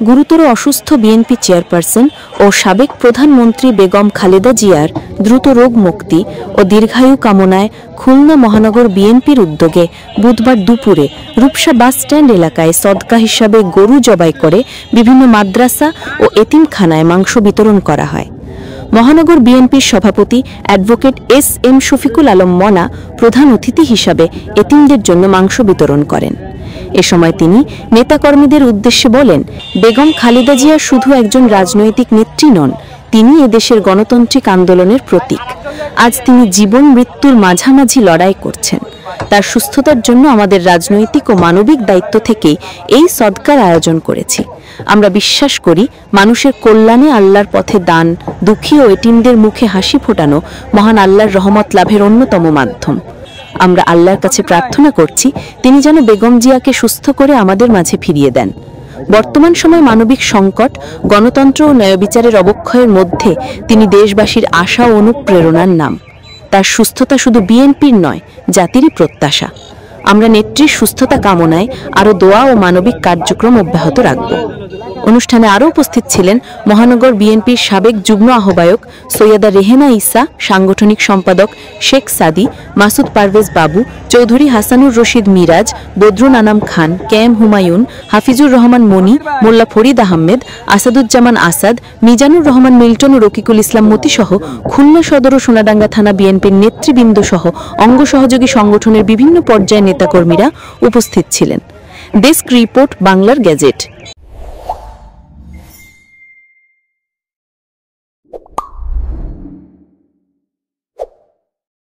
গুরুতর অসুস্থ BNP chairperson ও সাবেক প্রধানমন্ত্রী বেগম খালেদা জিয়ার দ্রুত রোগ মুক্তি ও দীর্ঘায়ু কামনায় খুলনা মহানগর বিএনপির উদ্যোগে বুধবার দুপুরে রূপসা বাস স্ট্যান্ড এলাকায় সদকা হিসাবে গরু জবাই করে বিভিন্ন মাদ্রাসা ও এতিমখানায় মাংস বিতরণ করা হয়। মহানগর বিএনপির সভাপতি অ্যাডভোকেট এস.এম. শফিকুল আলম মনা প্রধান অতিথি হিসাবে এতিমদের জন্য মাংস বিতরণ করেন। এ সময় তিনি নেতাকর্মীদের উদ্দেশ্যে বলেন, বেগম খালেদা জিয়া শুধু একজন রাজনৈতিক নেত্রী নন, তিনি এদেশের গণতান্ত্রিক আন্দোলনের প্রতীক। আজ তিনি জীবন মৃত্যুর মাঝামাঝি লড়াই করছেন। তার সুস্থতার জন্য আমাদের রাজনৈতিক ও মানবিক দায়িত্ব থেকেই এই সদকার আয়োজন করেছি। আমরা বিশ্বাস করি মানুষের কল্যাণে আল্লাহর পথে দান, দুঃখী ও এতিমদের মুখে হাসি ফোটানো মহান আল্লাহর রহমত লাভের অন্যতম মাধ্যম। আমরা আল্লাহর কাছে প্রার্থনা করছি তিনি যেন বেগম জিয়াকে সুস্থ করে আমাদের মাঝে ফিরিয়ে দেন। বর্তমান সময় মানবিক সংকট, গণতন্ত্র ও ন্যায়বিচারের অবক্ষয়ের মধ্যে তিনি দেশবাসীর আশা ও অনুপ্রেরণার নাম। তার সুস্থতা শুধু বিএনপির নয়, জাতিরই প্রত্যাশা। আমরা নেত্রীর সুস্থতা কামনায় আরও দোয়া ও মানবিক কার্যক্রম অব্যাহত রাখব। অনুষ্ঠানে আরও উপস্থিত ছিলেন মহানগর বিএনপির সাবেক যুগ্ম আহ্বায়ক সৈয়দা রেহেনা ইসা, সাংগঠনিক সম্পাদক শেখ সাদি, মাসুদ পারভেজ বাবু, চৌধুরী হাসানুর রশিদ মিরাজ, বদরুন আনাম খান, কেএম হুমায়ুন, হাফিজুর রহমান মনি, মোল্লা ফরিদ আহমেদ, আসাদুজ্জামান আসাদ, মিজানুর রহমান মিল্টন ও রকিকুল ইসলাম মতি সহ খুলনা সদর ও সোনাডাঙ্গা থানা বিএনপির নেতৃবৃন্দ সহ অঙ্গ সহযোগী সংগঠনের বিভিন্ন পর্যায়ের নেতাকর্মীরা উপস্থিত ছিলেন। ডেস্ক রিপোর্ট, বাংলার গেজেট।